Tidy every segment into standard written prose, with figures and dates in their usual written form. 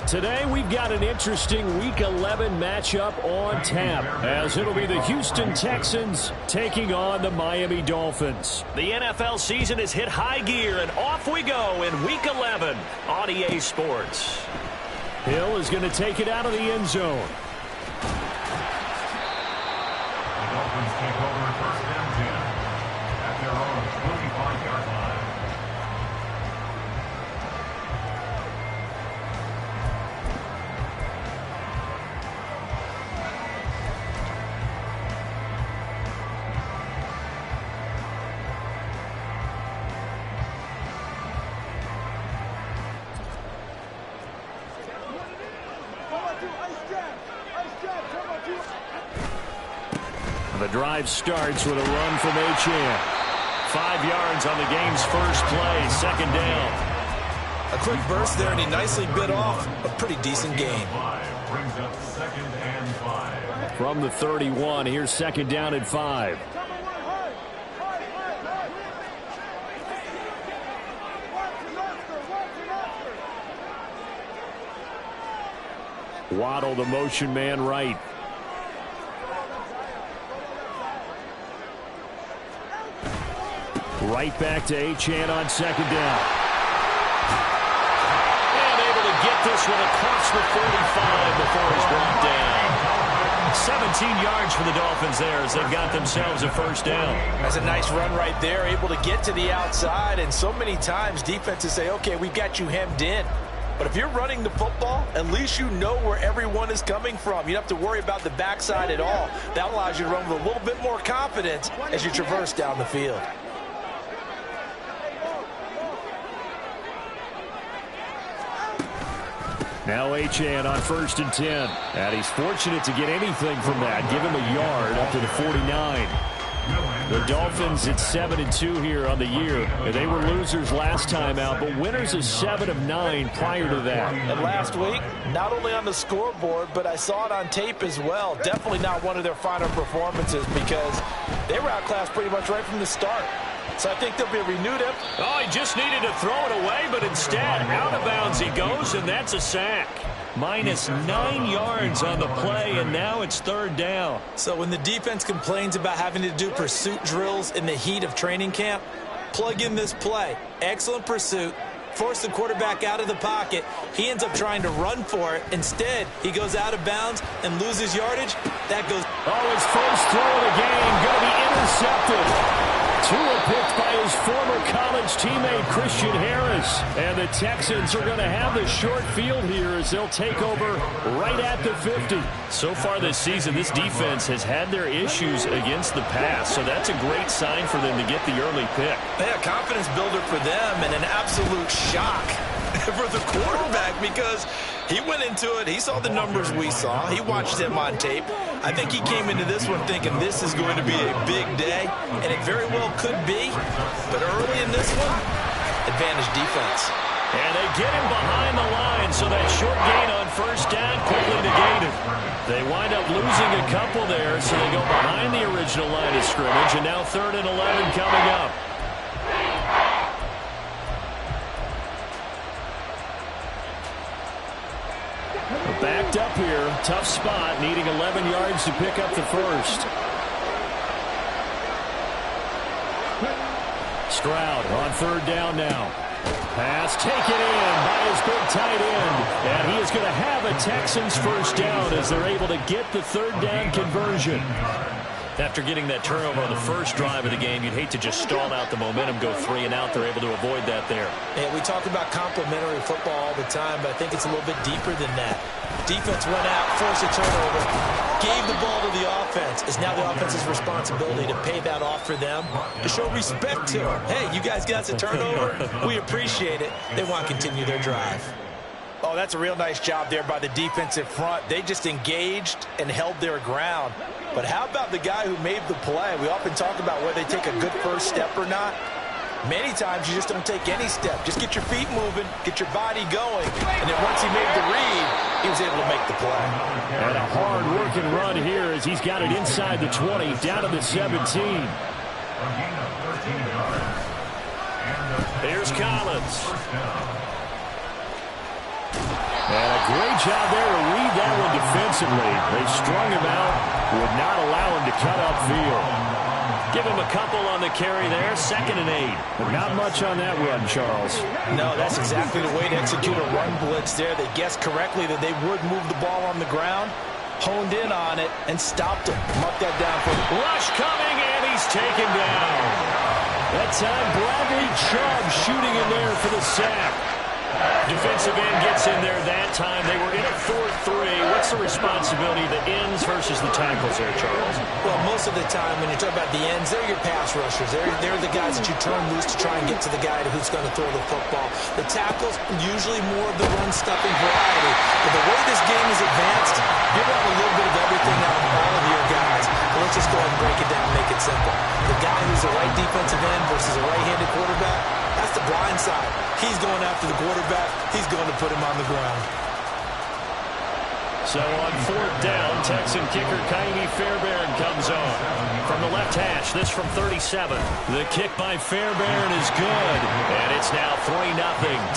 Today we've got an interesting Week 11 matchup on tap, as it'll be the Houston Texans taking on the Miami Dolphins. The NFL season has hit high gear, and off we go in Week 11 on EA Sports. Hill is going to take it out of the end zone. The Dolphins take over first and 10 at their own 25-yard line. The drive starts with a run from Achane. 5 yards on the game's first play, second down. A quick burst there, and he nicely bit off a pretty decent gain. Brings up second and 5. From the 31, here's second down at 5. Waddle, the motion man right. Right back to Achane on second down. And able to get this one across the 45 before he's brought down. 17 yards for the Dolphins there as they've got themselves a first down. That's a nice run right there, able to get to the outside. And so many times defenses say, okay, we've got you hemmed in. But if you're running the football, at least you know where everyone is coming from. You don't have to worry about the backside at all. That allows you to run with a little bit more confidence as you traverse down the field. Now Achane on first and 10. And he's fortunate to get anything from that. Give him a yard up to the 49. The Dolphins at 7-2 here on the year. They were losers last time out, but winners of 7 of 9 prior to that. And last week, not only on the scoreboard, but I saw it on tape as well. Definitely not one of their finer performances because they were outclassed pretty much right from the start. So I think there'll be a renewed effort. Oh, he just needed to throw it away, but instead, out of bounds he goes, and that's a sack. Minus 9 yards on the play, and now it's third down. So when the defense complains about having to do pursuit drills in the heat of training camp, plug in this play. Excellent pursuit. Force the quarterback out of the pocket. He ends up trying to run for it. Instead, he goes out of bounds and loses yardage. That goes. Oh, his first throw of the game going to be intercepted. Tua picked by his former college teammate Christian Harris. And the Texans are going to have the short field here as they'll take over right at the 50. So far this season, this defense has had their issues against the pass. So that's a great sign for them to get the early pick. Yeah, confidence builder for them and an absolute shock for the quarterback because he went into it. He saw the numbers we saw. He watched him on tape. I think he came into this one thinking this is going to be a big day, and it very well could be. But early in this one, advantage defense. And they get him behind the line, so that short gain on first down quickly negated. They wind up losing a couple there, so they go behind the original line of scrimmage, and now 3rd and 11 coming up. Backed up here, tough spot, needing 11 yards to pick up the first. Stroud on 3rd down now. Pass taken in by his big tight end. And he is going to have a Texans first down as they're able to get the 3rd down conversion. After getting that turnover on the first drive of the game, you'd hate to just stall out the momentum, go 3 and out. They're able to avoid that there. And we talk about complementary football all the time, but I think it's a little bit deeper than that. Defense went out, forced a turnover, gave the ball to the offense. It's now the offense's responsibility to pay that off for them, to show respect to them. Hey, you guys got a turnover. We appreciate it. They want to continue their drive. Oh, that's a real nice job there by the defensive front. They just engaged and held their ground. But how about the guy who made the play? We often talk about whether they take a good first step or not. Many times you just don't take any step. Just get your feet moving, get your body going, and then once he made the read, he was able to make the play. And a hard-working run here as he's got it inside the 20, down to the 17. Here's Collins. And a great job there to read that one defensively. They strung him out, would not allow him to cut upfield. Give him a couple on the carry there, 2nd and 8. But not much on that run, Charles. No, that's exactly the way to execute a run blitz there. They guessed correctly that they would move the ball on the ground, honed in on it, and stopped him. Mark that down for him. Rush coming, and he's taken down. That time, Bradley Chubb shooting in there for the sack. Defensive end gets in there that time. They were in a 4-3. What's the responsibility of the ends versus the tackles there, Charles? Well, most of the time when you talk about the ends, they're your pass rushers. They're the guys that you turn loose to try and get to the guy who's going to throw the football. The tackles, usually more of the run-stuffing variety. But the way this game is advanced, you want a little bit of everything out of all of your guys. But let's just go ahead and break it down and make it simple. The guy who's a right defensive end versus a right-handed quarterback, that's the blind side. He's going after the quarterback. He's going to put him on the ground. So on 4th down, Texan kicker Kaimi Fairbairn comes on. From the left hash, this from 37. The kick by Fairbairn is good. And it's now 3-0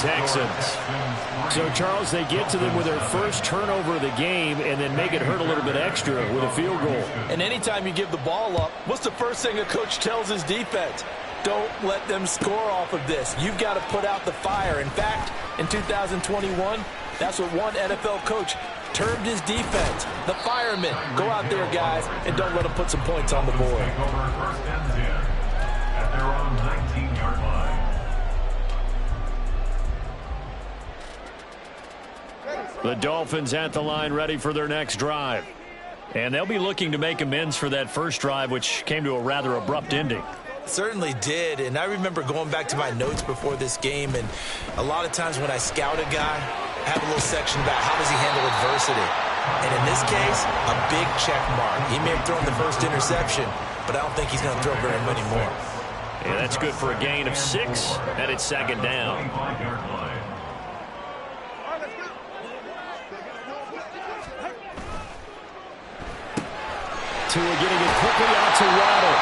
Texans. So, Charles, they get to them with their first turnover of the game and then make it hurt a little bit extra with a field goal. And anytime you give the ball up, what's the first thing a coach tells his defense? Don't let them score off of this. You've got to put out the fire. In fact, in 2021, that's what one NFL coach termed his defense. The firemen. Go out there, guys, and don't let them put some points on the board. Take over 1st and 10 at their own 19-yard line. The Dolphins at the line ready for their next drive. And they'll be looking to make amends for that first drive, which came to a rather abrupt ending. Certainly did, and I remember going back to my notes before this game, and a lot of times when I scout a guy, I have a little section about how does he handle adversity. And in this case, a big check mark. He may have thrown the first interception, but I don't think he's going to throw very many more. Yeah, that's good for a gain of 6, and it's 2nd down. 25-yard line. Tua getting it quickly out to Waddle.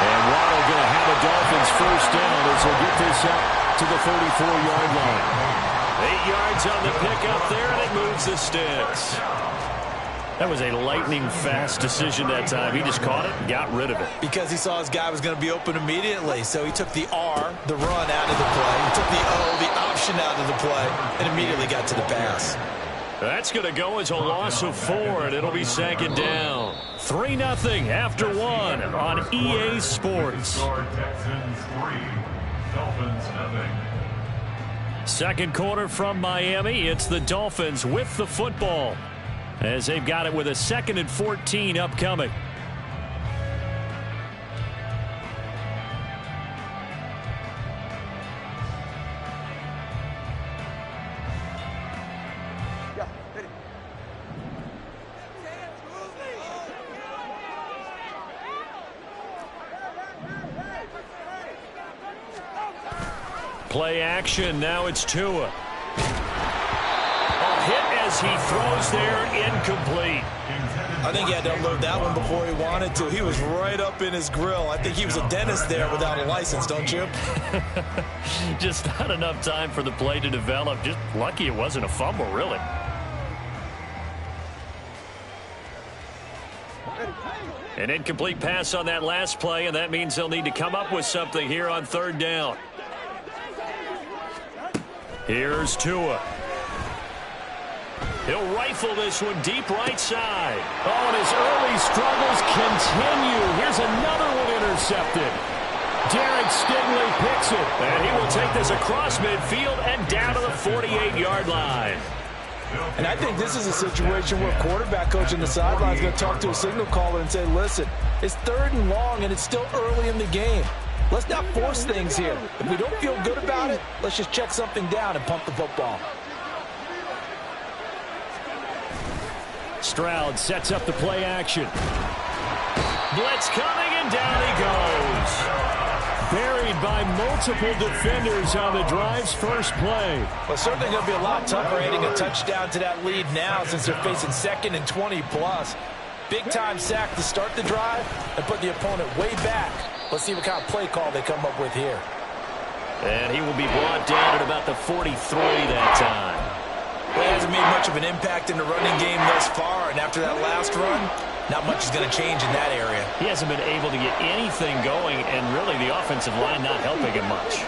And Waddle going to have a Dolphins first down as he'll get this up to the 34-yard line. 8 yards on the pickup there, and it moves the sticks. That was a lightning-fast decision that time. He just caught it and got rid of it. Because he saw his guy was going to be open immediately. So he took the R, the run, out of the play. He took the O, the option out of the play, and immediately got to the pass. That's going to go as a loss of 4, and it'll be 2nd down. 3-0 after 1 on EA Sports. Texans 3, Dolphins 0. Second quarter from Miami. It's the Dolphins with the football as they've got it with a 2nd and 14 upcoming. Play action. Now it's Tua. A hit as he throws there, incomplete. I think he had to unload that one before he wanted to. He was right up in his grill. I think he was a dentist there without a license, don't you? Just not enough time for the play to develop. Just lucky it wasn't a fumble, really. An incomplete pass on that last play, and that means they'll need to come up with something here on 3rd down. Here's Tua. He'll rifle this one deep right side. Oh, and his early struggles continue. Here's another one intercepted. Derek Stingley picks it. And he will take this across midfield and down to the 48-yard line. And I think this is a situation where a quarterback coach on the sideline is going to talk to a signal caller and say, listen, it's 3rd and long and it's still early in the game. Let's not force things here. If we don't feel good about it, let's just check something down and pump the football. Stroud sets up the play action. Blitz coming, and down he goes. Buried by multiple defenders on the drive's first play. Well, certainly going to be a lot tougher adding a touchdown to that lead now since they're facing 2nd and 20+. Big-time sack to start the drive and put the opponent way back. Let's see what kind of play call they come up with here. And he will be brought down at about the 43 that time. Well, he hasn't made much of an impact in the running game thus far, and after that last run, not much is going to change in that area. He hasn't been able to get anything going, and really the offensive line not helping him much.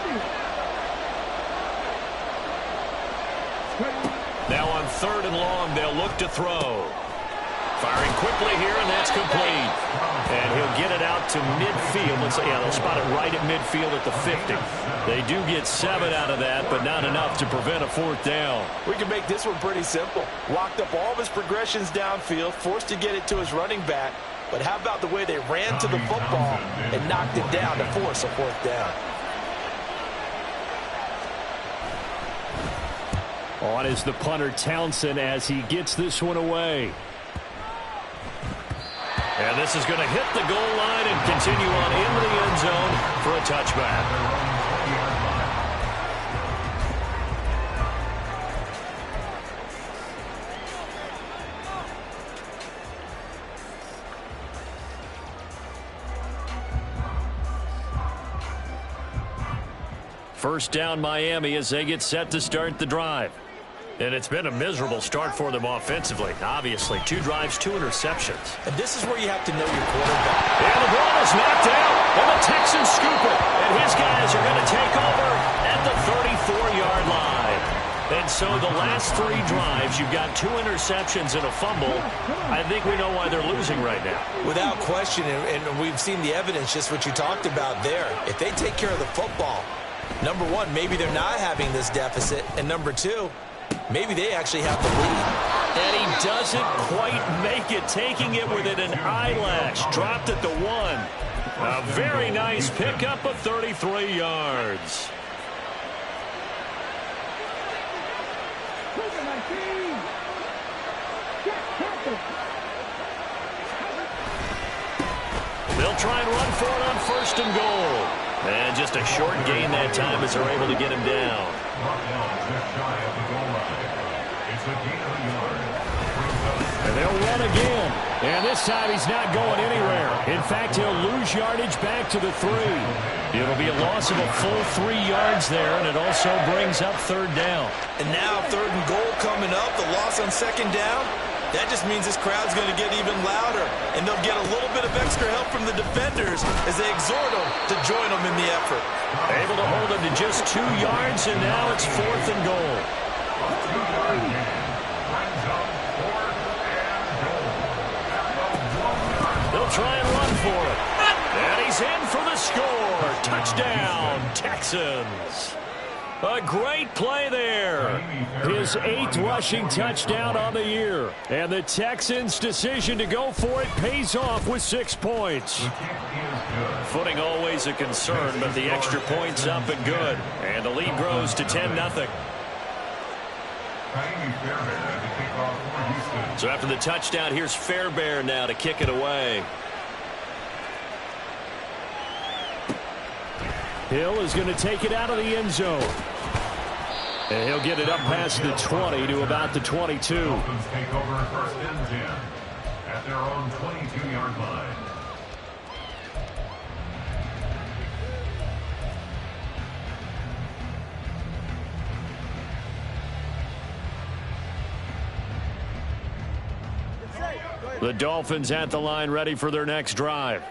Now on 3rd and long, they'll look to throw. Firing quickly here, and that's complete. And he'll get it out to midfield. They'll spot it right at midfield at the 50. They do get 7 out of that, but not enough to prevent a 4th down. We can make this one pretty simple. Locked up all of his progressions downfield, forced to get it to his running back. But how about the way they ran to the football and knocked it down to force a 4th down? On is the punter Townsend as he gets this one away. And this is going to hit the goal line and continue on into the end zone for a touchback. First down Miami as they get set to start the drive. And it's been a miserable start for them offensively. Obviously, 2 drives, 2 interceptions. And this is where you have to know your quarterback. And the ball is knocked out, and the Texans scoop it. And his guys are going to take over at the 34-yard line. And so the last 3 drives, you've got 2 interceptions and a fumble. I think we know why they're losing right now. Without question, and we've seen the evidence, just what you talked about there. If they take care of the football, number 1, maybe they're not having this deficit. And number 2, maybe they actually have the lead. And he doesn't quite make it, taking it within an eyelash. Dropped at the 1. A very nice pickup of 33 yards. They'll try and run for it on 1st and goal. And just a short gain that time as they're able to get him down. And they'll run again. And this time he's not going anywhere. In fact, he'll lose yardage back to the 3. It'll be a loss of a full 3 yards there, and it also brings up 3rd down. And now 3rd and goal coming up, the loss on 2nd down. That just means this crowd's going to get even louder, and they'll get a little bit of extra help from the defenders as they exhort them to join them in the effort. Able to hold them to just 2 yards, and now it's 4th and goal. They'll try and run for it. And he's in for the score. Touchdown, Texans. A great play there. His 8th rushing touchdown on the year. And the Texans' decision to go for it pays off with 6 points. Footing always a concern, but the extra points up and good. And the lead grows to 10-0. So after the touchdown, here's Fairbairn now to kick it away. Hill is going to take it out of the end zone. And he'll get it up past the 20 to about the 22. Dolphins take over 1st and 10 at their own 22-yard line. The Dolphins at the line, ready for their next drive.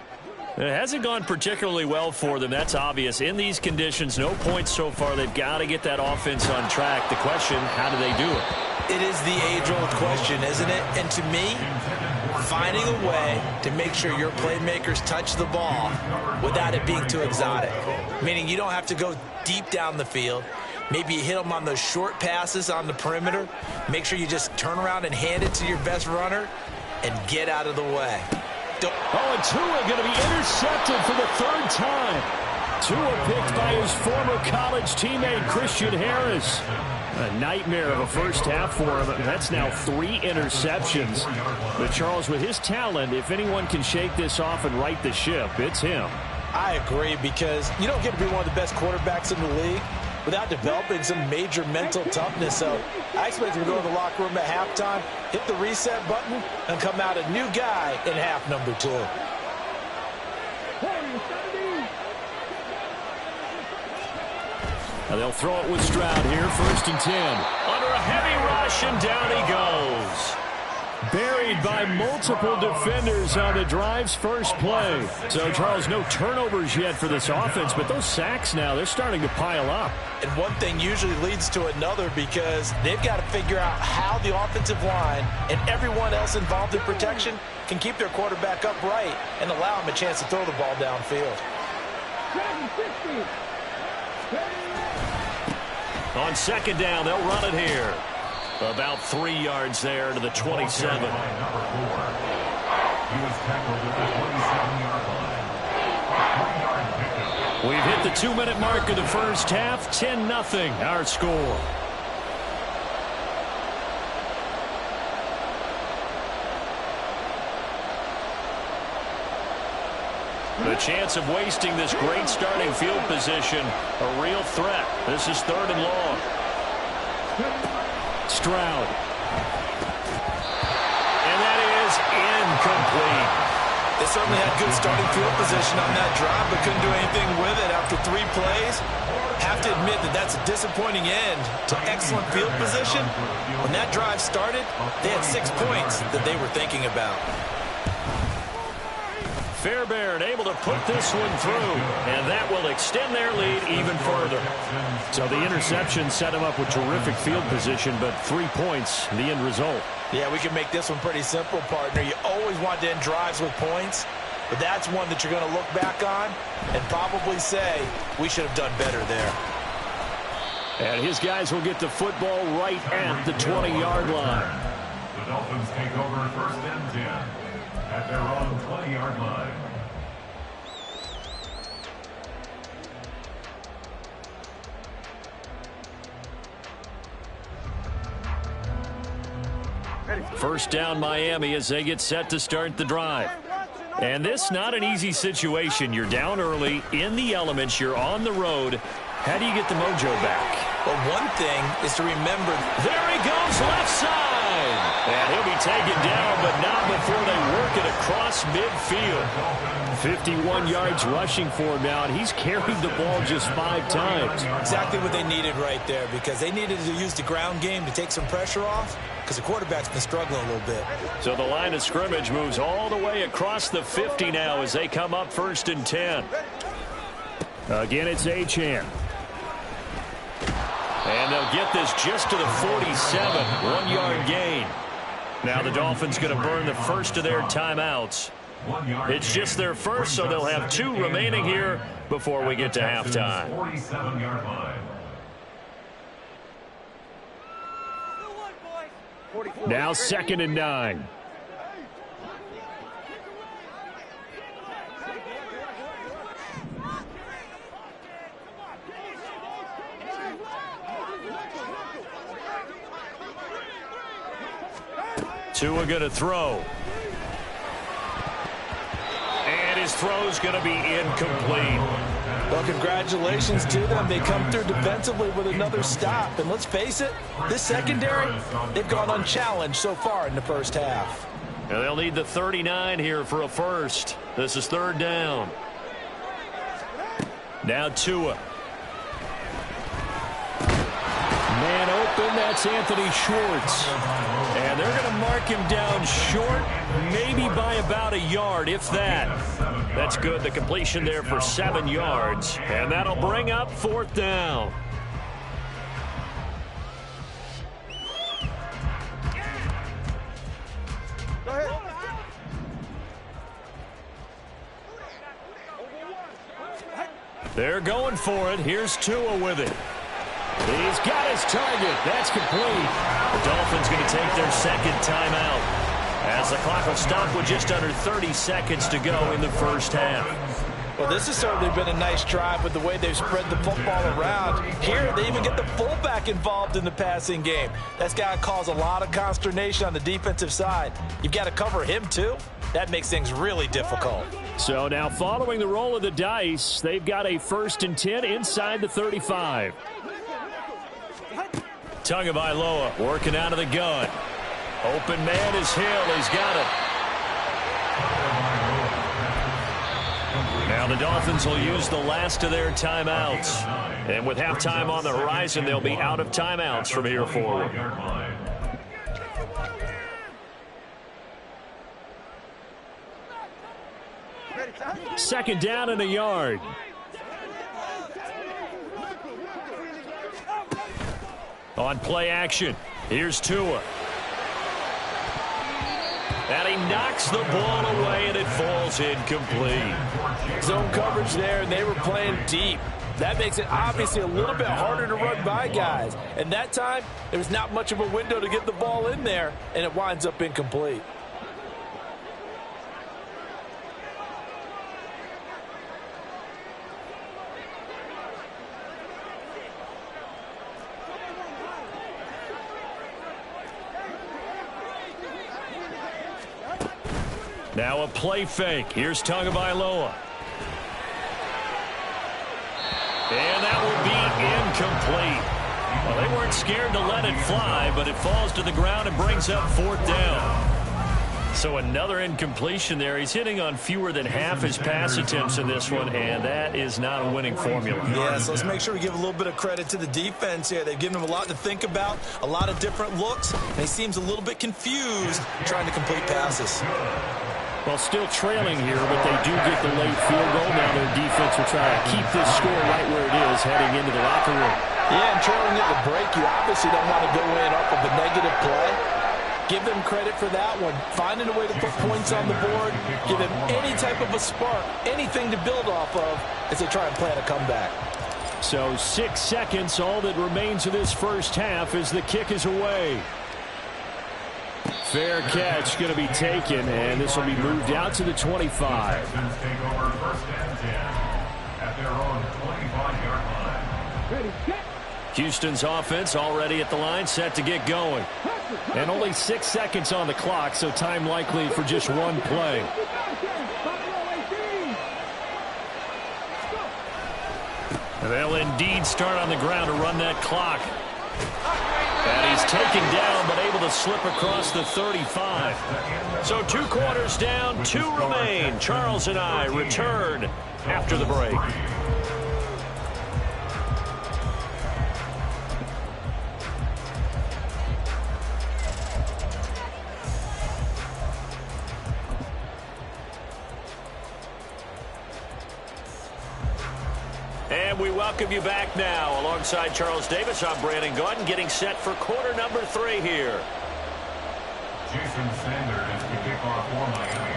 It hasn't gone particularly well for them. That's obvious. In these conditions, no points so far. They've got to get that offense on track. The question, how do they do it? It is the age-old question, isn't it? And to me, finding a way to make sure your playmakers touch the ball without it being too exotic. Meaning you don't have to go deep down the field. Maybe you hit them on those short passes on the perimeter. Make sure you just turn around and hand it to your best runner and get out of the way. And Tua going to be intercepted for the 3rd time. Tua picked by his former college teammate Christian Harris. A nightmare of a first half for him. That's now 3 interceptions. But Charles, with his talent, if anyone can shake this off and right the ship, it's him. I agree, because you don't get to be one of the best quarterbacks in the league without developing some major mental toughness. So I expect him to go to the locker room at halftime, hit the reset button, and come out a new guy in half number 2. Now they'll throw it with Stroud here, 1st and 10. under a heavy rush, and down he goes. Buried by multiple defenders on the drive's first play. So, Charles, no turnovers yet for this offense, but those sacks now, they're starting to pile up. And one thing usually leads to another because they've got to figure out how the offensive line and everyone else involved in protection can keep their quarterback upright and allow him a chance to throw the ball downfield. On second down, they'll run it here. About 3 yards there to the 27. Number 4. He was tackled at the 27-yard line. 3-yard pickup. We've hit the 2-minute mark of the first half. 10-0 our score. The chance of wasting this great starting field position, a real threat. This is 3rd and long. Stroud. And that is incomplete. They certainly had good starting field position on that drive, but couldn't do anything with it after 3 plays. Have to admit that that's a disappointing end to excellent field position. When that drive started, they had 6 points that they were thinking about. Fairbairn able to put this one through, and that will extend their lead even further. So the interception set him up with terrific field position, but 3 points, the end result. Yeah, we can make this one pretty simple, partner. You always want to end drives with points, but that's one that you're going to look back on and probably say, we should have done better there. And his guys will get the football right at the 20-yard line. The Dolphins take over 1st and 10 at their own 20-yard line. First down Miami as they get set to start the drive. And this not an easy situation. You're down early, in the elements, you're on the road. How do you get the mojo back? Well, one thing is to remember, there he goes, left side. And he'll be taken down, but not before they work it across midfield. 51 yards rushing for him now, and he's carried the ball just 5 times. Exactly what they needed right there, because they needed to use the ground game to take some pressure off, because the quarterback's been struggling a little bit. So the line of scrimmage moves all the way across the 50 now as they come up 1st and 10. Again, it's Achane. And they'll get this just to the 47, 1-yard gain. Now the Dolphins going to burn the first of their timeouts. It's just their first, so they'll have 2 remaining here before we get to halftime. 47-yard line. Now 2nd and 9. Tua going to throw. And his throw's going to be incomplete. Well, congratulations to them. They come through defensively with another stop. And let's face it, this secondary, they've gone unchallenged so far in the first half. And they'll need the 39 here for a first. This is 3rd down. Now Tua. Man open, that's Anthony Schwartz. And they're going to mark him down short, maybe by about a yard, if that. That's good. The completion there for 7 yards. And that'll bring up 4th down. They're going for it. Here's Tua with it. He's got his target. That's complete. The Dolphins going to take their 2nd timeout as the clock will stop with just under 30 seconds to go in the first half. Well, this has certainly been a nice drive with the way they've spread the football around. Here, they even get the fullback involved in the passing game. That's got to cause a lot of consternation on the defensive side. You've got to cover him, too. That makes things really difficult. So now following the roll of the dice, they've got a 1st and 10 inside the 35. Tagovailoa working out of the gun. Open man is Hill. He's got it. Now Now the Dolphins will use the last of their timeouts. And with halftime on the horizon, they'll be out of timeouts from here forward. Second down and a yard. On play action, here's Tua. And he knocks the ball away, and it falls incomplete. Zone coverage there, and they were playing deep. That makes it obviously a little bit harder to run by guys. And that time, there was not much of a window to get the ball in there, and it winds up incomplete. Now a play fake. Here's Tagovailoa. And that will be incomplete. Well, they weren't scared to let it fly, but it falls to the ground and brings up fourth down. So another incompletion there. He's hitting on fewer than half his pass attempts in this one, and that is not a winning formula. Yeah, so let's make sure we give a little bit of credit to the defense here. They've given him a lot to think about, a lot of different looks, and he seems a little bit confused trying to complete passes. Well, still trailing here, but they do get the late field goal. Now their defense will try to keep this score right where it is heading into the locker room. Yeah, and trailing at the break, you obviously don't want to go in off of a negative play. Give them credit for that one. Finding a way to put points on the board, give them any type of a spark, anything to build off of as they try and plan a comeback. So 6 seconds, all that remains of this first half as the kick is away. Fair catch going to be taken, and this will be moved out to the 25. Texans take over first and 10 at their own 25-yard line. Houston's offense already at the line, set to get going. And only 6 seconds on the clock, so time likely for just one play. They'll indeed start on the ground to run that clock. And he's taken down, but able to slip across the 35. So 2 quarters down, 2 remain. Charles and I return after the break. And we welcome you back now. Alongside Charles Davis, I'm Brandon Gaudin, getting set for quarter number 3 here. Jason Sanders to kick off for Miami.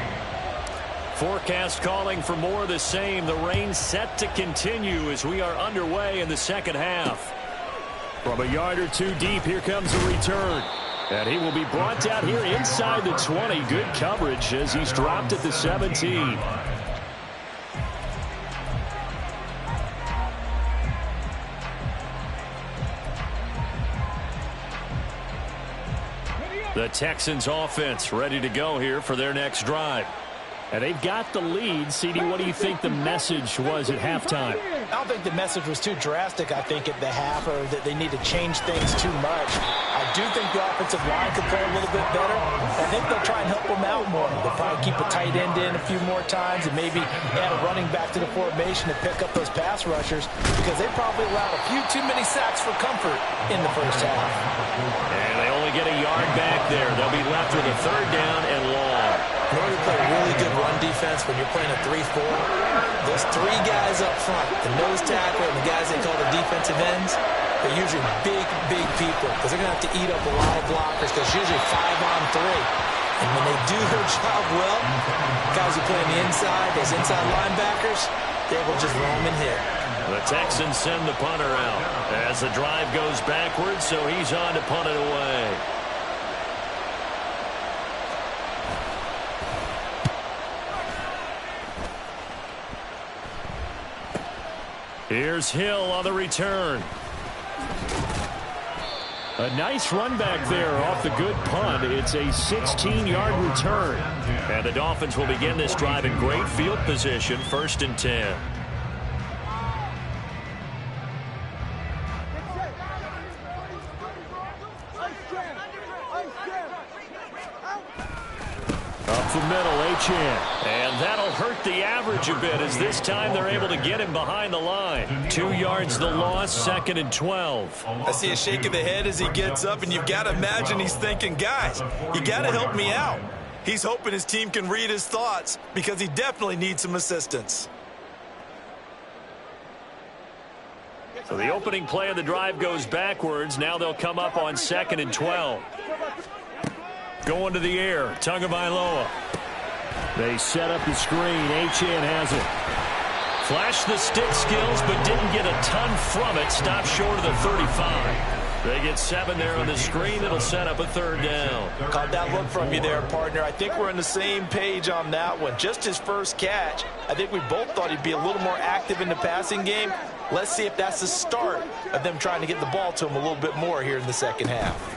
Forecast calling for more of the same. The rain set to continue as we are underway in the second half. From a yard or 2 deep, here comes a return. And he will be brought down here inside the 20. Good coverage as he's dropped at the 17. The Texans offense ready to go here for their next drive. And they've got the lead. CD, what do you think the message was at halftime? I don't think the message was too drastic, I think, at the half, or that they need to change things too much. I do think the offensive line could play a little bit better. I think they'll try and help them out more. They'll probably keep a tight end in a few more times and maybe add a running back to the formation to pick up those pass rushers, because they probably allowed a few too many sacks for comfort in the first half. And they only get a yard back there. They'll be left with a 3rd down and long. In order to play really good run defense when you're playing a 3-4, those 3 guys up front, the nose tackle and the guys they call the defensive ends, they're usually big, big people, because they're going to have to eat up a lot of blockers, because usually 5-on-3. And when they do their job well, guys who play on the inside, those inside linebackers, they will just roam and hit. The Texans send the punter out as the drive goes backwards, so he's on to punt it away. Here's Hill on the return. A nice run back there off the good punt. It's a 16-yard return. And the Dolphins will begin this drive in great field position, 1st and 10. Up the middle, Achane. And that'll hurt the average a bit as this time they're able to get him behind the line. 2 yards the loss, 2nd and 12. I see a shake of the head as he gets up, and you've got to imagine he's thinking, guys, you got to help me out. He's hoping his team can read his thoughts because he definitely needs some assistance. So the opening play of the drive goes backwards. Now they'll come up on 2nd and 12. Going to the air, Tagovailoa. They set up the screen. Achane has it. Flashed the stick skills, but didn't get a ton from it. Stopped short of the 35. They get 7 there on the screen. It'll set up a 3rd down. Caught that look from you there, partner. I think we're on the same page on that one. Just his first catch. I think we both thought he'd be a little more active in the passing game. Let's see if that's the start of them trying to get the ball to him a little bit more here in the second half.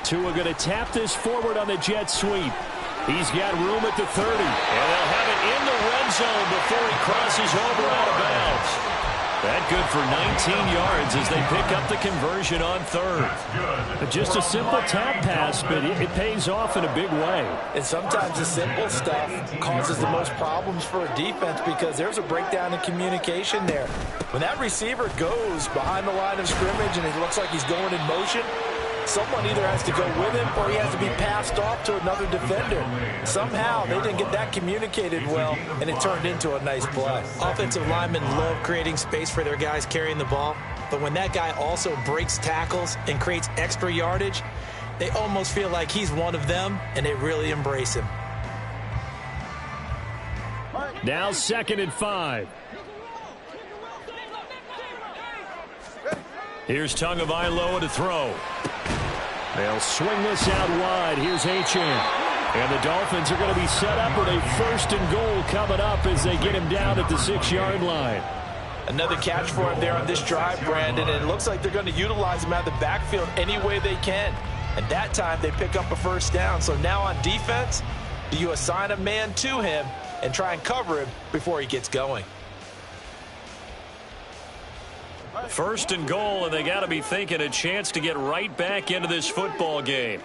Tua going to tap this forward on the jet sweep. He's got room at the 30. And they'll have it in the red zone before he crosses over out of bounds. That good for 19 yards as they pick up the conversion on 3rd. Just a simple tap pass, but it pays off in a big way. And sometimes the simple stuff causes the most problems for a defense because there's a breakdown in communication there. When that receiver goes behind the line of scrimmage and it looks like he's going in motion, someone either has to go with him or he has to be passed off to another defender. Somehow they didn't get that communicated well, and it turned into a nice play. Offensive linemen love creating space for their guys carrying the ball, but when that guy also breaks tackles and creates extra yardage, they almost feel like he's one of them, and they really embrace him. Now 2nd and 5. Here's Tagovailoa to throw. They'll swing this out wide. Here's Achane. And the Dolphins are going to be set up with a 1st and goal coming up as they get him down at the 6-yard line. Another catch for him there on this drive, Brandon, and it looks like they're going to utilize him out of the backfield any way they can. And that time they pick up a 1st down. So now on defense, do you assign a man to him and try and cover him before he gets going? 1st and goal, and they got to be thinking a chance to get right back into this football game.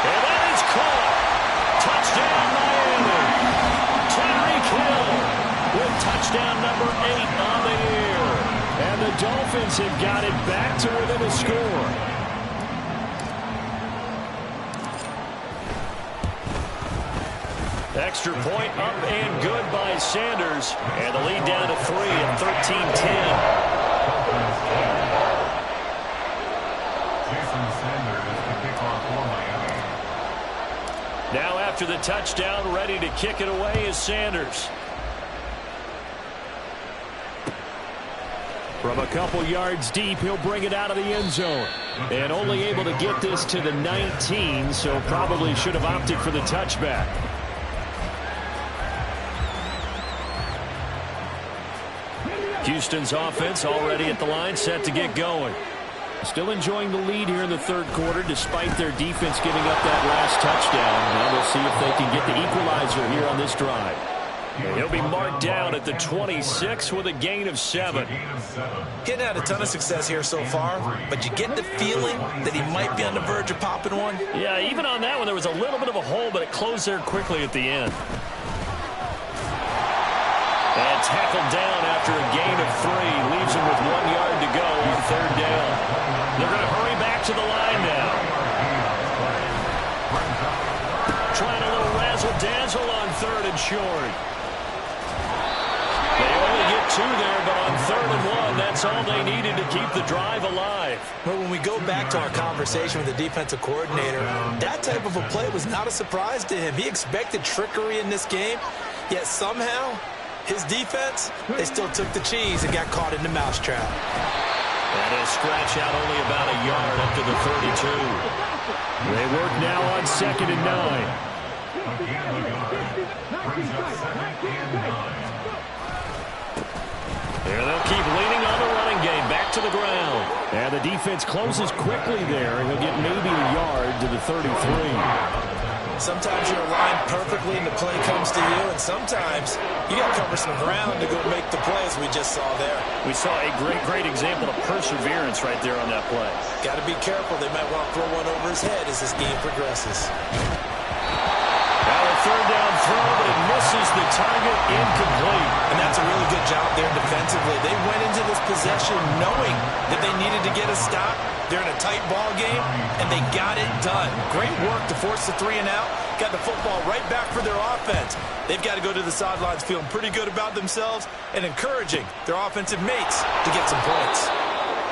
And that is caught. Touchdown, Miami. Tyreek Hill with touchdown number 8 on the year. And the Dolphins have got it back to within a score. Extra point up and good by Sanders. And the lead down to 3 at 13-10. Jason Sanders is the kickoff for Miami. Now after the touchdown, ready to kick it away is Sanders. From a couple yards deep, he'll bring it out of the end zone. And only able to get this to the 19, so probably should have opted for the touchback. Houston's offense already at the line, set to get going. Still enjoying the lead here in the 3rd quarter, despite their defense giving up that last touchdown. Now we'll see if they can get the equalizer here on this drive. He'll be marked down at the 26 with a gain of 7. Getting had a ton of success here so far, but you get the feeling that he might be on the verge of popping one. Yeah, even on that one, there was a little bit of a hole, but it closed there quickly at the end. And tackled down after a gain of 3. Leaves him with 1 yard to go on 3rd down. They're going to hurry back to the line now. Trying a little razzle-dazzle on 3rd and short. They only get 2 there, but on 3rd and 1, that's all they needed to keep the drive alive. But when we go back to our conversation with the defensive coordinator, that type of a play was not a surprise to him. He expected trickery in this game, yet somehow his defense, they still took the cheese and got caught in the mousetrap. And he'll scratch out only about a yard up to the 32. They work now on 2nd and 9. Again, the guard brings up 2nd and 9. There they'll keep leaning on the running game. Back to the ground. And the defense closes quickly there. He'll get maybe a yard to the 33. Sometimes you're aligned perfectly and the play comes to you, and sometimes you got to cover some ground to go make the play, as we just saw there. We saw a great example of perseverance right there on that play. Got to be careful. They might want to throw one over his head as this game progresses. Now a third down throw, but it misses the target, incomplete. And that's a really good job there defensively. They went into this possession knowing that they needed to get a stop. They're in a tight ball game, and they got it done. Great work to force the 3 and out. Got the football right back for their offense. They've got to go to the sidelines feeling pretty good about themselves and encouraging their offensive mates to get some points.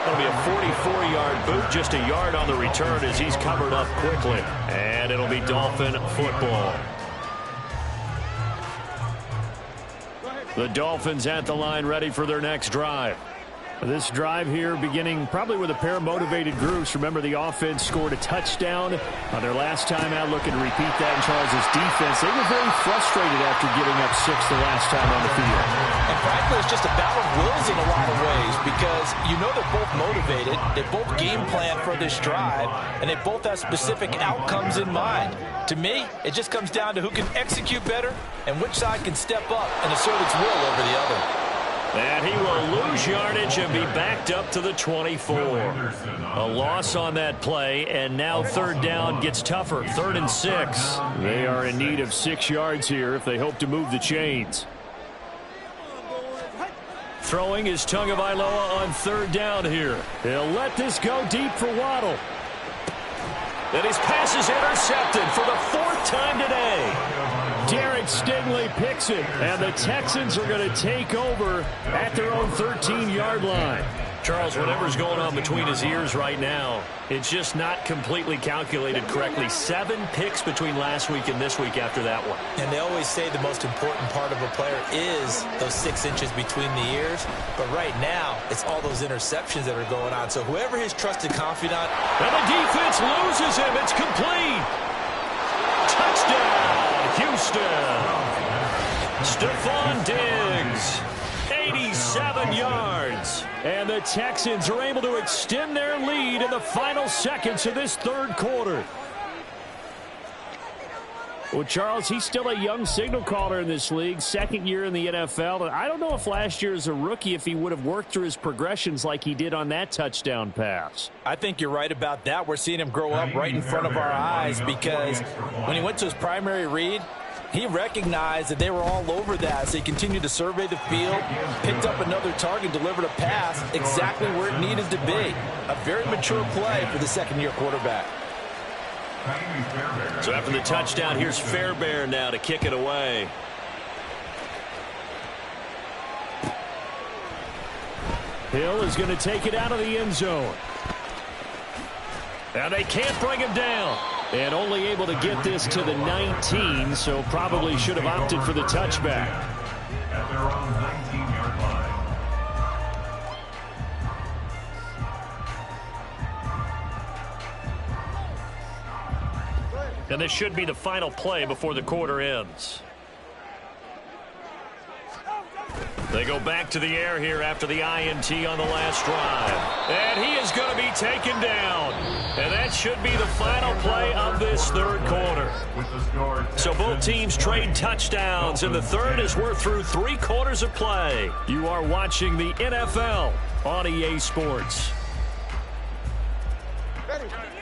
It'll be a 44-yard boot, just a yard on the return as he's covered up quickly. And it'll be Dolphin football. The Dolphins at the line, ready for their next drive. This drive here beginning probably with a pair of motivated groups. Remember, the offense scored a touchdown on their last time out, looking to repeat that in Charles' defense. They were very frustrated after giving up 6 the last time on the field. And frankly, it's just a battle of wills in a lot of ways because you know they're both motivated, they both game plan for this drive, and they both have specific outcomes in mind. To me, it just comes down to who can execute better and which side can step up and assert its will over the other. And he will lose yardage and be backed up to the 24. A loss on that play, and now third down gets tougher. 3rd and 6. They are in need of 6 yards here if they hope to move the chains. Throwing is Tagovailoa on 3rd down here. He'll let this go deep for Waddle. And his pass is intercepted for the 4th time today. Derek Stingley picks it, and the Texans are going to take over at their own 13-yard line. Charles, whatever's going on between his ears right now, it's just not completely calculated correctly. 7 picks between last week and this week after that one. And they always say the most important part of a player is those 6 inches between the ears. But right now, it's all those interceptions that are going on. So whoever his trusted confidant. And the defense loses him. It's complete. Touchdown, Houston. Stephon Diggs. 87 yards. And the Texans are able to extend their lead in the final seconds of this 3rd quarter. Well, Charles, he's still a young signal caller in this league, 2nd year in the NFL. And I don't know if last year as a rookie, if he would have worked through his progressions like he did on that touchdown pass. I think you're right about that. We're seeing him grow up right in front of our eyes because when he went to his primary read, he recognized that they were all over that, so he continued to survey the field, picked up another target, delivered a pass exactly where it needed to be. A very mature play for the 2nd-year quarterback. So after the touchdown, here's Fairbairn now to kick it away. Hill is going to take it out of the end zone. Now they can't bring him down. And only able to get this to the 19, so probably should have opted for the touchback. At their own 19-yard line. And this should be the final play before the quarter ends. They go back to the air here after the INT on the last drive. And he is going to be taken down. And that should be the final play of this 3rd quarter. So both teams trade touchdowns in the 3rd as we're through 3 quarters of play. You are watching the NFL on EA Sports.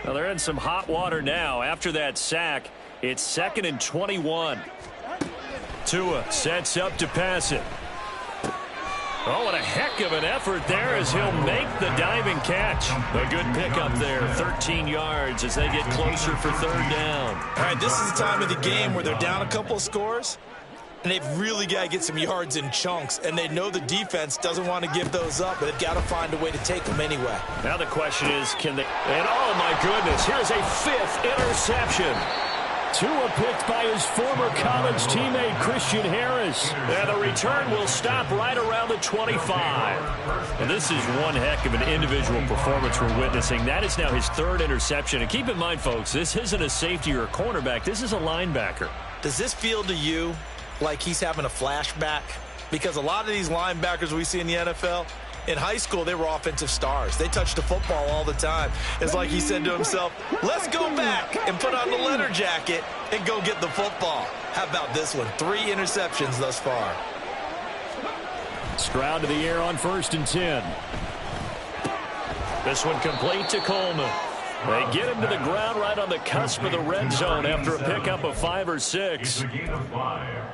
Well, they're in some hot water now. After that sack, it's 2nd and 21. Tua sets up to pass it. Oh, and a heck of an effort there as he'll make the diving catch. A good pickup there, 13 yards as they get closer for 3rd down. All right, this is the time of the game where they're down a couple of scores, and they've really got to get some yards in chunks, and they know the defense doesn't want to give those up, but they've got to find a way to take them anyway. Now the question is, can they... And oh, my goodness, here's a 5th interception. Tua picked by his former college teammate, Christian Harris. And the return will stop right around the 25. And this is one heck of an individual performance we're witnessing. That is now his 3rd interception. And keep in mind, folks, this isn't a safety or a cornerback. This is a linebacker. Does this feel to you like he's having a flashback? Because a lot of these linebackers we see in the NFL, In high school, they were offensive stars. They touched the football all the time. It's like he said to himself, let's go back and put on the leather jacket and go get the football. How about this one? 3 interceptions thus far. Stroud to the air on 1st and 10. This one complete to Coleman. They get him to the ground right on the cusp of the red zone after a pickup of 5 or 6.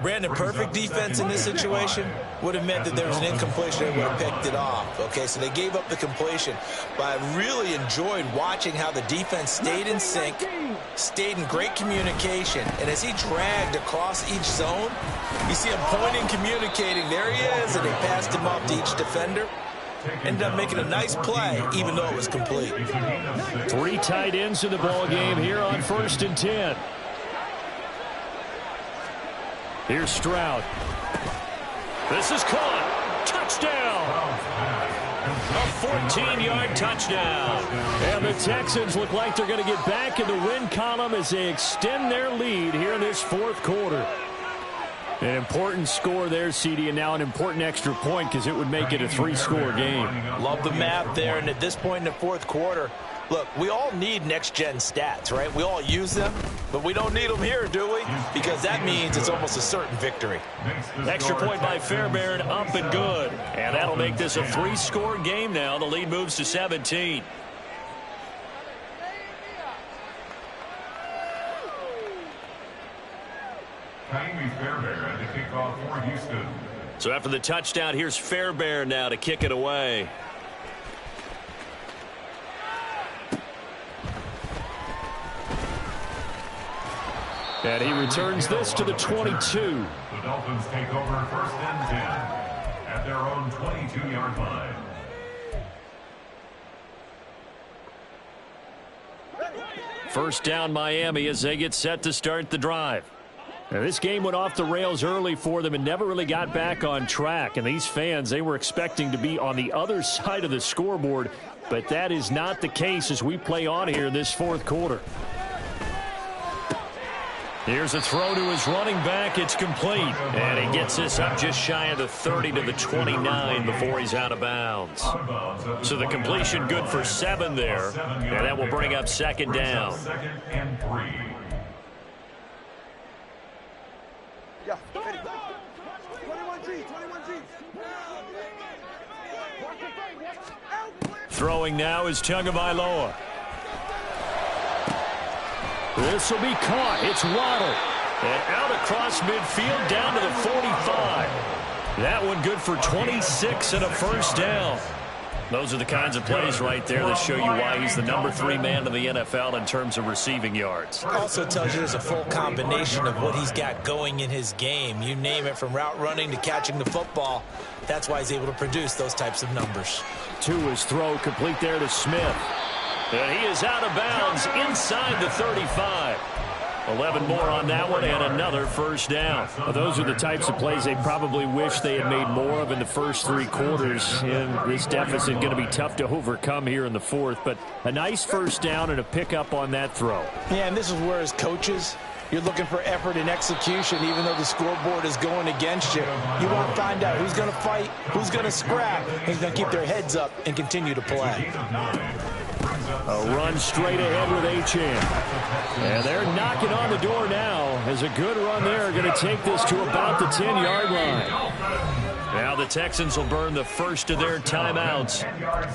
Brandon, perfect defense in this situation would have meant that there was an incompletion and would have picked it off. Okay, so they gave up the completion. But I really enjoyed watching how the defense stayed in sync, stayed in great communication. And as he dragged across each zone, you see him pointing, communicating. There he is, and they passed him off to each defender. Ended up making a nice play, even though it was complete. 3 tight ends in the ball game here on 1st and 10. Here's Stroud. This is caught. Touchdown. A 14-yard touchdown. And the Texans look like they're going to get back in the win column as they extend their lead here in this 4th quarter. An important score there, CD, and now an important extra point because it would make it a 3-score game. Love the math there, and at this point in the 4th quarter, look, we all need next-gen stats, right? We all use them, but we don't need them here, do we? Because that means it's almost a certain victory. Extra point by Fairbairn, up and good. And that'll make this a 3-score game now. The lead moves to 17. Fairbairn to kick off for Houston. So after the touchdown, here's Fairbairn now to kick it away. And he returns this to the 22. The Dolphins take over 1st and 10 at their own 22-yard line. First down Miami as they get set to start the drive. Now, this game went off the rails early for them and never really got back on track. And these fans, they were expecting to be on the other side of the scoreboard. But that is not the case as we play on here in this 4th quarter. Here's a throw to his running back. It's complete. And he gets this up just shy of the 30 to the 29 before he's out of bounds. So the completion good for 7 there. And that will bring up 2nd down. 2nd and 3. Yeah, 21G. Throwing now is Tagovailoa. This will be caught. It's Waddle. And out across midfield down to the 45. That one good for 26 and a 1st down. Those are the kinds of plays right there that show you why he's the number 3 man in the NFL in terms of receiving yards. Also tells you there's a full combination of what he's got going in his game. You name it, from route running to catching the football. That's why he's able to produce those types of numbers. To his throw, complete there to Smith. And he is out of bounds inside the 35. 11 more on that one and another 1st down. Well, those are the types of plays they probably wish they had made more of in the first 3 quarters. And this deficit going to be tough to overcome here in the 4th. But a nice 1st down and a pickup on that throw. Yeah, and this is where as coaches, you're looking for effort and execution even though the scoreboard is going against you. You want to find out who's going to fight, who's going to scrap, and who's going to keep their heads up and continue to play. A run straight ahead with Achane. And they're knocking on the door now as a good run there going to take this to about the 10-yard line. Now the Texans will burn the first of their timeouts.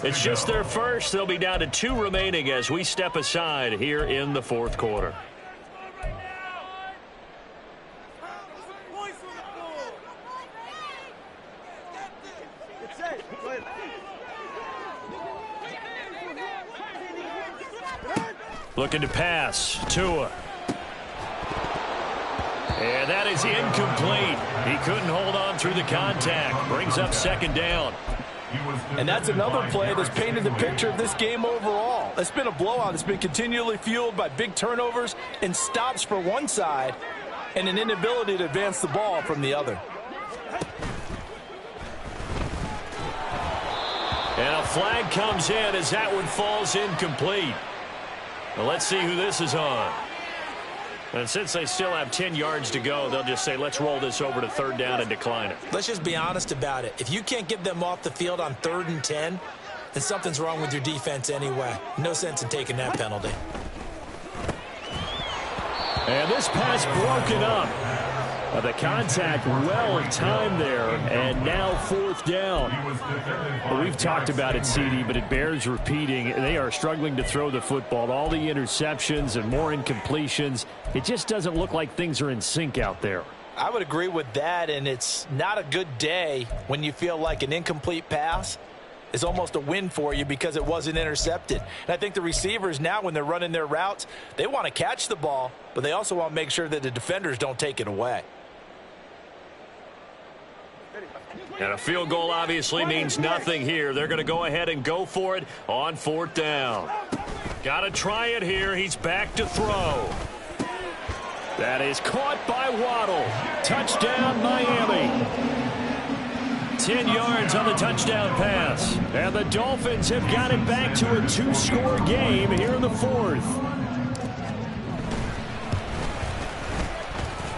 It's just their first. They'll be down to 2 remaining as we step aside here in the 4th quarter. Looking to pass. Tua. And that is incomplete. He couldn't hold on through the contact. Brings up 2nd down. And that's another play that's painted the picture of this game overall. It's been a blowout. It's been continually fueled by big turnovers and stops for one side and an inability to advance the ball from the other. And a flag comes in as that one falls incomplete. Well, let's see who this is on. And since they still have 10 yards to go, they'll just say, let's roll this over to third down and decline it. Let's just be honest about it. If you can't get them off the field on 3rd and 10, then something's wrong with your defense anyway. No sense in taking that penalty. And this pass broken up. The contact well timed there, and now 4th down. Well, we've talked about it, CD, but it bears repeating. They are struggling to throw the football. All the interceptions and more incompletions. It just doesn't look like things are in sync out there. I would agree with that, and it's not a good day when you feel like an incomplete pass is almost a win for you because it wasn't intercepted. And I think the receivers now, when they're running their routes, they want to catch the ball, but they also want to make sure that the defenders don't take it away. And a field goal obviously means nothing here. They're going to go ahead and go for it on 4th down. Got to try it here. He's back to throw. That is caught by Waddle. Touchdown, Miami. 10 yards on the touchdown pass. And the Dolphins have got it back to a 2-score game here in the 4th.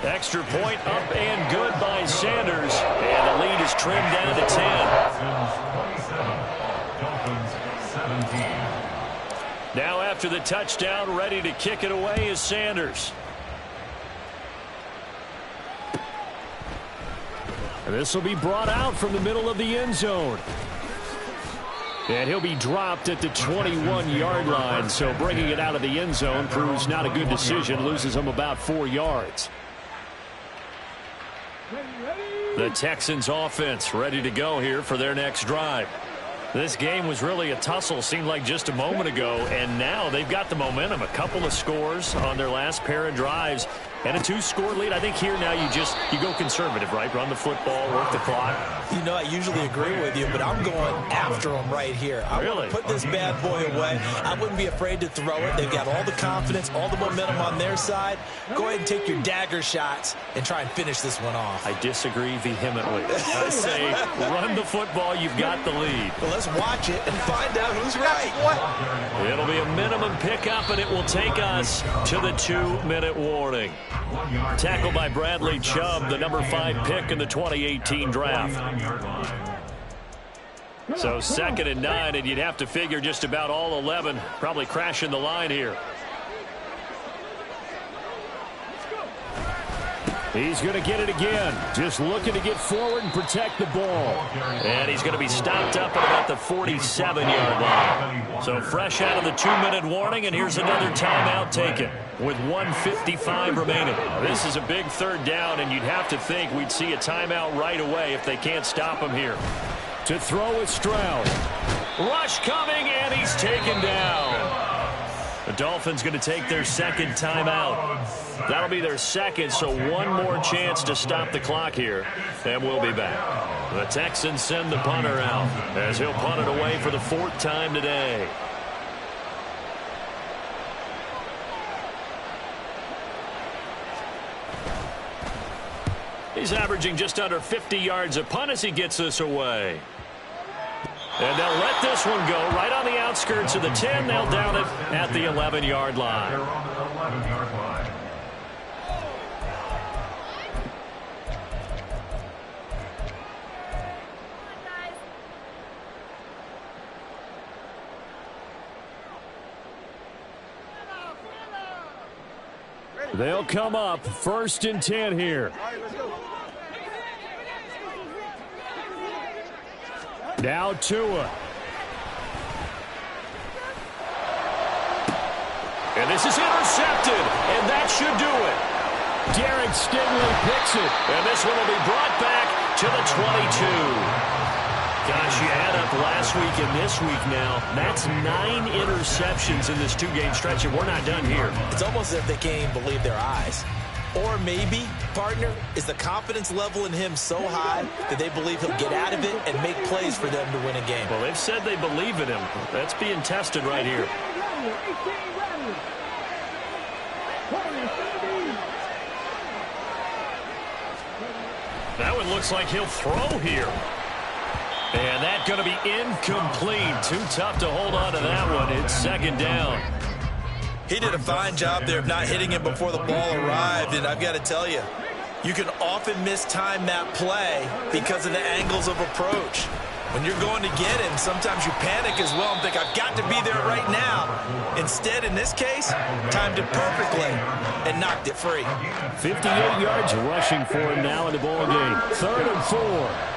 Extra point up and good by Sanders. And the lead is trimmed down to 10. Now after the touchdown, ready to kick it away is Sanders. And this will be brought out from the middle of the end zone. And he'll be dropped at the 21-yard line. So bringing it out of the end zone proves not a good decision. Loses him about 4 yards. The Texans offense ready to go here for their next drive. This game was really a tussle, seemed like just a moment ago, and now they've got the momentum. A couple of scores on their last pair of drives and a 2-score lead. I think here now you go conservative, right? Run the football, work the clock. You know, I usually agree with you, but I'm going after them right here. I want to put this bad boy away. I wouldn't be afraid to throw it. They've got all the confidence, all the momentum on their side. Go ahead and take your dagger shots and try and finish this one off. I disagree vehemently. I say run the football. You've got the lead. Well, let's watch it and find out who's right. It'll be a minimum pickup, and it will take us to the 2-minute warning. Tackled by Bradley Chubb, the number 5 pick in the 2018 draft. So 2nd and 9, and you'd have to figure just about all 11 probably crashing the line here. He's going to get it again. Just looking to get forward and protect the ball. And he's going to be stopped up at about the 47-yard line. So fresh out of the 2-minute warning, and here's another timeout taken with 1:55 remaining. This is a big 3rd down, and you'd have to think we'd see a timeout right away if they can't stop him here. To throw is Stroud. Rush coming, and he's taken down. The Dolphins going to take their 2nd timeout. That'll be their 2nd, so one more chance to stop the clock here, and we'll be back. The Texans send the punter out as he'll punt it away for the 4th time today. He's averaging just under 50 yards a punt as he gets this away. And they'll let this one go right on the outskirts of the 10. They'll down it at the 11-yard line. They're on the 11-yard line. They'll come up 1st and 10 here. All right, let's go. Now Tua. And this is intercepted, and that should do it. Derek Stingley picks it, and this one will be brought back to the 22. Gosh, you add up last week and this week now. That's 9 interceptions in this 2-game stretch, and we're not done here. It's almost as if they can't even believe their eyes. Or maybe, partner, is the confidence level in him so high that they believe he'll get out of it and make plays for them to win a game. Well, they've said they believe in him. That's being tested right here. That one looks like he'll throw here. And that's going to be incomplete. Too tough to hold on to that one. It's 2nd down. He did a fine job there of not hitting him before the ball arrived, and I've got to tell you, you can often mistime that play because of the angles of approach. When you're going to get him, sometimes you panic as well and think, I've got to be there right now. Instead, in this case, timed it perfectly and knocked it free. 58 yards rushing for him now in the ball game. 3rd and 4.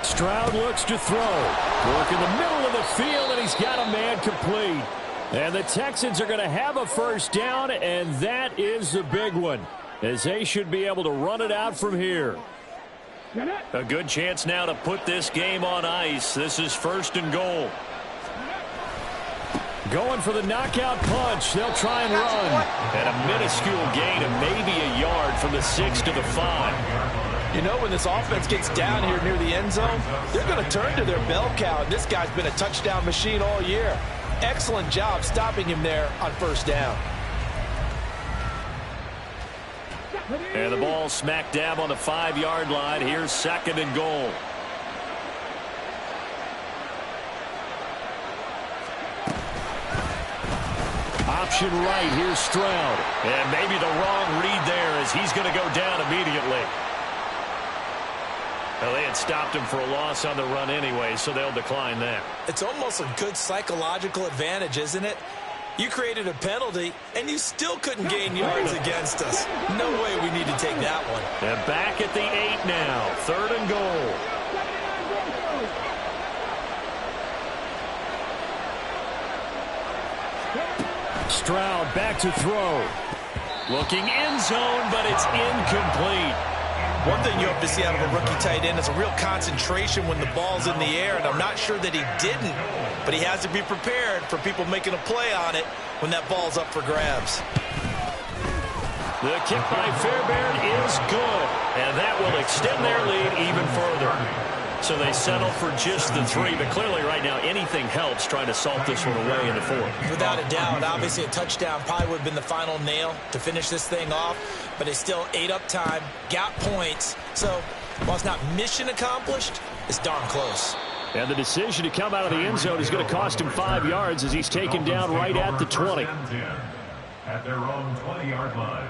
Stroud looks to throw. Work in the middle of the field, and he's got a man complete. And the Texans are going to have a first down, and that is the big one, as they should be able to run it out from here. A good chance now to put this game on ice. This is 1st and goal. Going for the knockout punch. They'll try and run. And a minuscule gain of maybe a yard from the 6 to the 5. You know, when this offense gets down here near the end zone, they're going to turn to their bell cow, and this guy's been a touchdown machine all year. Excellent job stopping him there on 1st down. And the ball smack dab on the 5-yard line. Here's 2nd and goal. Option right. Here's Stroud. And maybe the wrong read there, as he's going to go down immediately. Well, they had stopped him for a loss on the run anyway, so they'll decline that. It's almost a good psychological advantage, isn't it? You created a penalty, and you still couldn't gain yards against us. No way we need to take that one. And back at the 8 now. 3rd and goal. Stroud back to throw. Looking end zone, but it's incomplete. One thing you hope to see out of a rookie tight end is a real concentration when the ball's in the air, and I'm not sure that he didn't, but he has to be prepared for people making a play on it when that ball's up for grabs. The kick by Fairbairn is good, and that will extend their lead even further. So they settle for just the 3, but clearly right now anything helps trying to salt this one away in the 4th. Without a doubt, obviously a touchdown probably would have been the final nail to finish this thing off, but they still ate up time, got points. So while it's not mission accomplished, it's darn close. And the decision to come out of the end zone is going to cost him 5 yards as he's taken down right at the 20. At their own 20-yard line.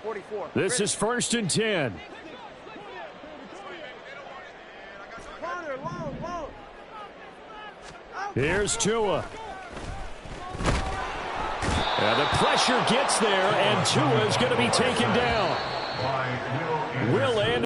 44. This is 1st and 10. Here's Tua. And the pressure gets there, and Tua is going to be taken down. Will Anderson.